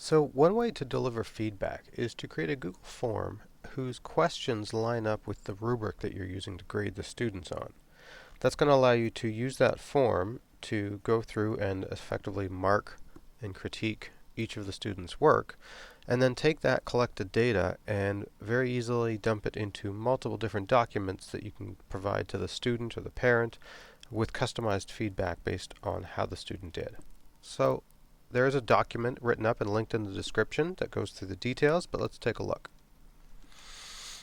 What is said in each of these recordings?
So one way to deliver feedback is to create a Google form whose questions line up with the rubric that you're using to grade the students on. That's going to allow you to use that form to go through and effectively mark and critique each of the students' work, and then take that collected data and very easily dump it into multiple different documents that you can provide to the student or the parent with customized feedback based on how the student did. So there is a document written up and linked in the description that goes through the details, but let's take a look.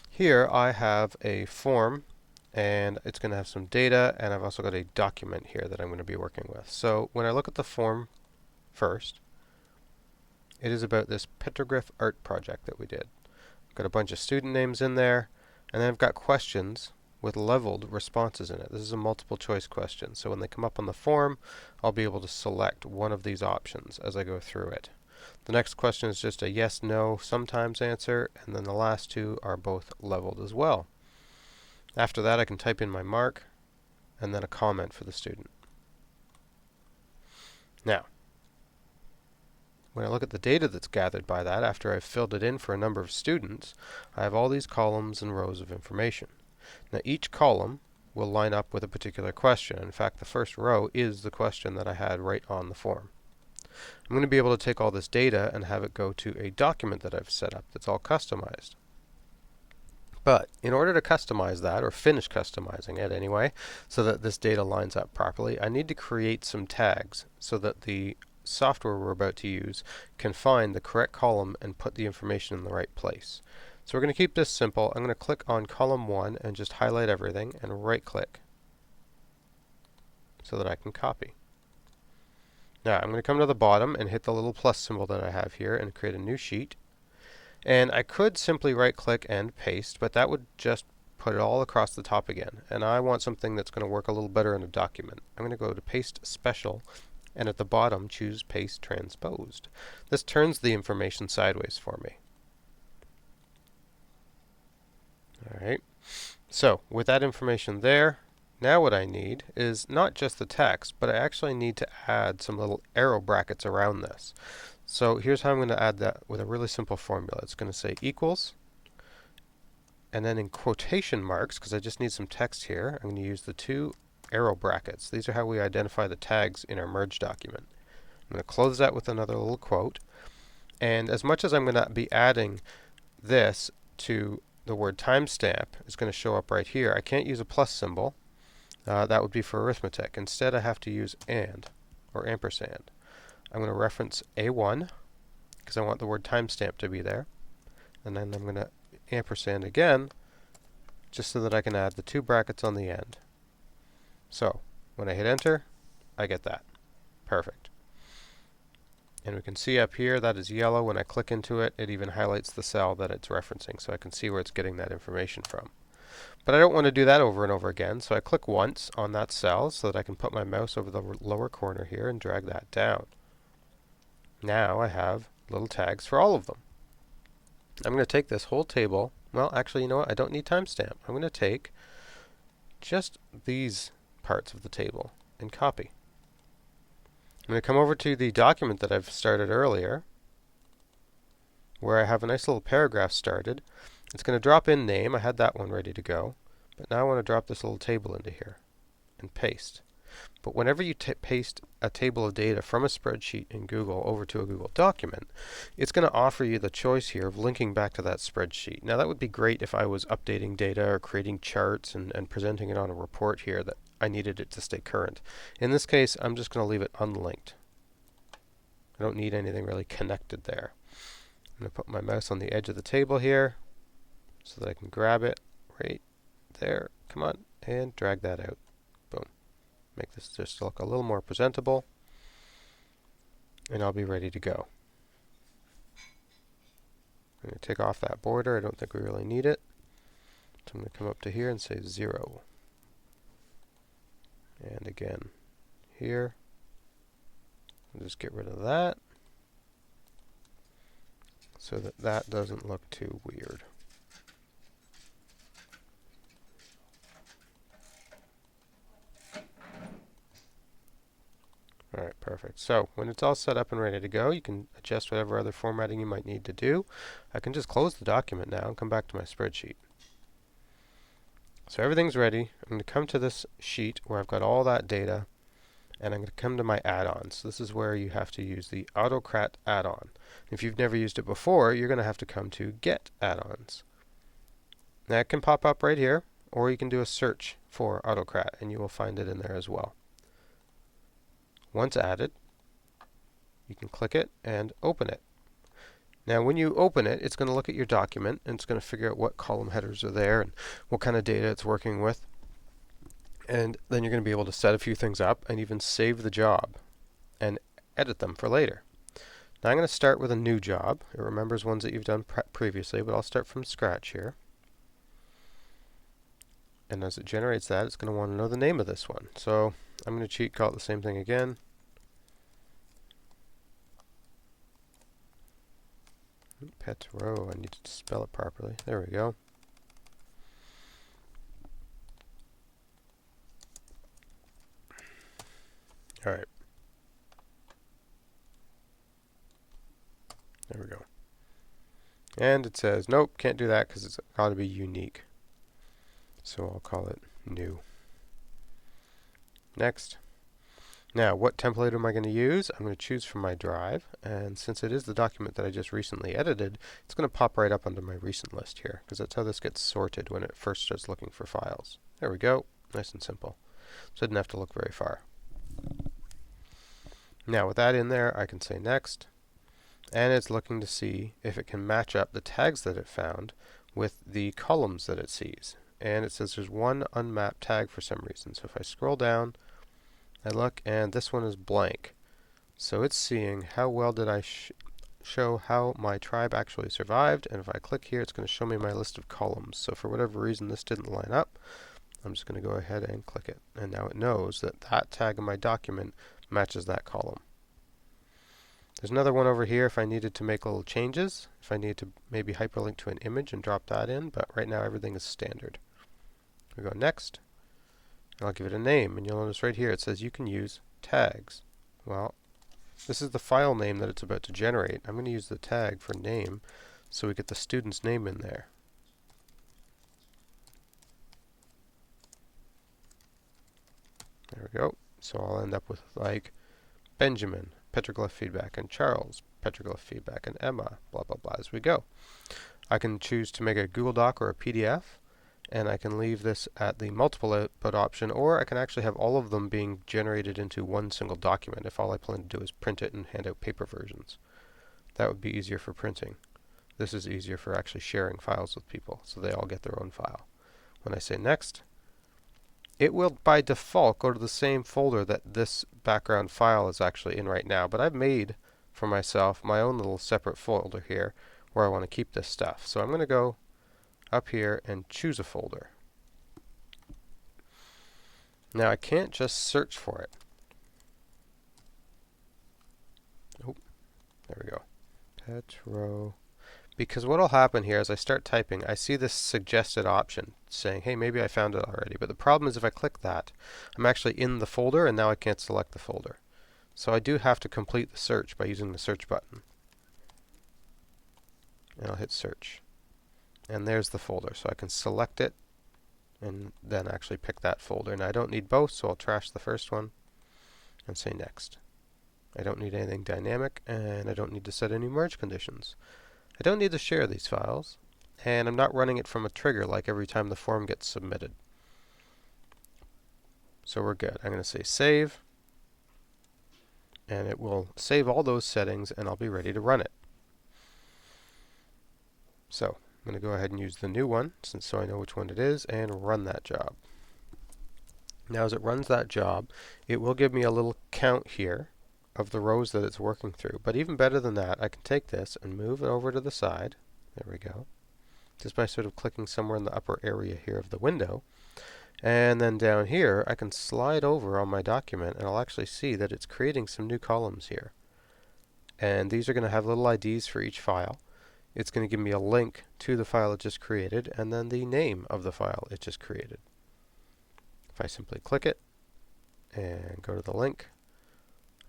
Here I have a form, and it's going to have some data, and I've also got a document here that I'm going to be working with. So when I look at the form first, it is about this petroglyph art project that we did. I've got a bunch of student names in there, and then I've got questions with leveled responses in it. This is a multiple choice question, so when they come up on the form, I'll be able to select one of these options as I go through it. The next question is just a yes, no, sometimes answer, and then the last two are both leveled as well. After that, I can type in my mark and then a comment for the student. Now, when I look at the data that's gathered by that, after I've filled it in for a number of students, I have all these columns and rows of information. Now, each column will line up with a particular question. In fact, the first row is the question that I had right on the form. I'm going to be able to take all this data and have it go to a document that I've set up that's all customized. But in order to customize that, or finish customizing it anyway, so that this data lines up properly, I need to create some tags so that the software we're about to use can find the correct column and put the information in the right place. So we're going to keep this simple. I'm going to click on column 1 and just highlight everything and right click so that I can copy. Now I'm going to come to the bottom and hit the little plus symbol that I have here and create a new sheet. And I could simply right click and paste, but that would just put it all across the top again. And I want something that's going to work a little better in a document. I'm going to go to paste special, and at the bottom choose paste transposed. This turns the information sideways for me. Alright, so with that information there, now what I need is not just the text, but I actually need to add some little arrow brackets around this. So here's how I'm going to add that with a really simple formula. It's going to say equals, and then in quotation marks, because I just need some text here, I'm going to use the two arrow brackets. These are how we identify the tags in our merge document. I'm going to close that with another little quote. And as much as I'm going to be adding this to the word timestamp, is going to show up right here. I can't use a plus symbol. That would be for arithmetic. Instead, I have to use and, or ampersand. I'm going to reference A1, because I want the word timestamp to be there. And then I'm going to ampersand again, just so that I can add the two brackets on the end. So, when I hit enter, I get that. Perfect. And we can see up here that is yellow. When I click into it, it even highlights the cell that it's referencing, so I can see where it's getting that information from. But I don't want to do that over and over again, so I click once on that cell so that I can put my mouse over the lower corner here and drag that down. Now I have little tags for all of them. I'm going to take this whole table. Well, actually, you know what? I don't need timestamp. I'm going to take just these parts of the table and copy. I'm going to come over to the document that I've started earlier, where I have a nice little paragraph started. It's going to drop in name. I had that one ready to go. But now I want to drop this little table into here and paste. But whenever you paste a table of data from a spreadsheet in Google over to a Google document, it's going to offer you the choice here of linking back to that spreadsheet. Now that would be great if I was updating data or creating charts and presenting it on a report here that I needed it to stay current. In this case, I'm just going to leave it unlinked. I don't need anything really connected there. I'm going to put my mouse on the edge of the table here so that I can grab it right there. Come on, and drag that out. Boom. Make this just look a little more presentable, and I'll be ready to go. I'm going to take off that border. I don't think we really need it. So I'm going to come up to here and say 0. And again, here. I'll just get rid of that so that that doesn't look too weird. Alright, perfect. Perfect. So when it's all set up and ready to go, you can adjust whatever other formatting you might need to do. I can just close the document now and come back to my spreadsheet. So everything's ready. I'm going to come to this sheet where I've got all that data, and I'm going to come to my add-ons. This is where you have to use the AutoCrat add-on. If you've never used it before, you're going to have to come to Get Add-ons. Now it can pop up right here, or you can do a search for AutoCrat, and you will find it in there as well. Once added, you can click it and open it. Now when you open it, it's going to look at your document, and it's going to figure out what column headers are there and what kind of data it's working with. And then you're going to be able to set a few things up and even save the job and edit them for later. Now I'm going to start with a new job. It remembers ones that you've done previously, but I'll start from scratch here. And as it generates that, it's going to want to know the name of this one. So I'm going to cheat, call it the same thing again. Petro, I need to spell it properly. There we go. All right. There we go. And it says, nope, can't do that because it's got to be unique. So I'll call it new. Next. Now, what template am I going to use? I'm going to choose from my drive, and since it is the document that I just recently edited, it's going to pop right up under my recent list here, because that's how this gets sorted when it first starts looking for files. There we go. Nice and simple. So I didn't have to look very far. Now, with that in there, I can say next, and it's looking to see if it can match up the tags that it found with the columns that it sees. And it says there's one unmapped tag for some reason. So if I scroll down, I look, and this one is blank. So it's seeing how well did I show how my tribe actually survived, and if I click here, it's going to show me my list of columns. So for whatever reason this didn't line up, I'm just going to go ahead and click it. And now it knows that that tag in my document matches that column. There's another one over here if I needed to make little changes, if I needed to maybe hyperlink to an image and drop that in, but right now everything is standard. We go next. I'll give it a name, and you'll notice right here it says you can use tags. Well, this is the file name that it's about to generate. I'm going to use the tag for name so we get the student's name in there. There we go. So I'll end up with like Benjamin, petroglyph feedback, and Charles, petroglyph feedback, and Emma, blah, blah, blah, as we go. I can choose to make a Google Doc or a PDF. And I can leave this at the multiple output option, or I can actually have all of them being generated into one single document if all I plan to do is print it and hand out paper versions. That would be easier for printing. This is easier for actually sharing files with people, so they all get their own file. When I say next, it will by default go to the same folder that this background file is actually in right now, but I've made for myself my own little separate folder here where I want to keep this stuff. So I'm going to go up here and choose a folder. Now I can't just search for it. Oh, there we go. Petro. Because what will happen here as I start typing, I see this suggested option saying, hey, maybe I found it already. But the problem is if I click that, I'm actually in the folder, and now I can't select the folder. So I do have to complete the search by using the search button. And I'll hit search. And there's the folder, so I can select it and then actually pick that folder. And I don't need both, so I'll trash the first one and say next. I don't need anything dynamic, and I don't need to set any merge conditions. I don't need to share these files, and I'm not running it from a trigger like every time the form gets submitted. So we're good. I'm going to say save, and it will save all those settings, and I'll be ready to run it. So I'm going to go ahead and use the new one, so I know which one it is, and run that job. Now as it runs that job, it will give me a little count here of the rows that it's working through. But even better than that, I can take this and move it over to the side. There we go. Just by sort of clicking somewhere in the upper area here of the window. And then down here, I can slide over on my document, and I'll actually see that it's creating some new columns here. And these are going to have little IDs for each file. It's going to give me a link to the file it just created, and then the name of the file it just created. If I simply click it and go to the link,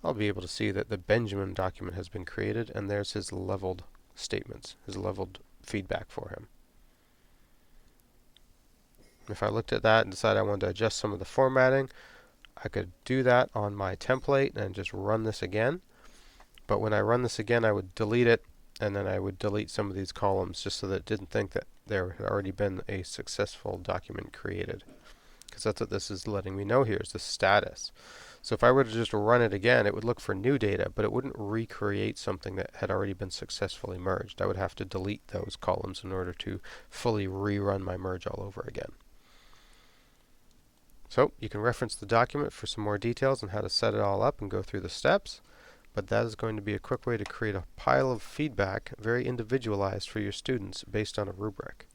I'll be able to see that the Benjamin document has been created, and there's his leveled statements, his leveled feedback for him. If I looked at that and decided I wanted to adjust some of the formatting, I could do that on my template and just run this again. But when I run this again, I would delete it, and then I would delete some of these columns just so that it didn't think that there had already been a successful document created. Because that's what this is letting me know here, is the status. So if I were to just run it again, it would look for new data, but it wouldn't recreate something that had already been successfully merged. I would have to delete those columns in order to fully rerun my merge all over again. So you can reference the document for some more details on how to set it all up and go through the steps. But that is going to be a quick way to create a pile of feedback, very individualized for your students based on a rubric.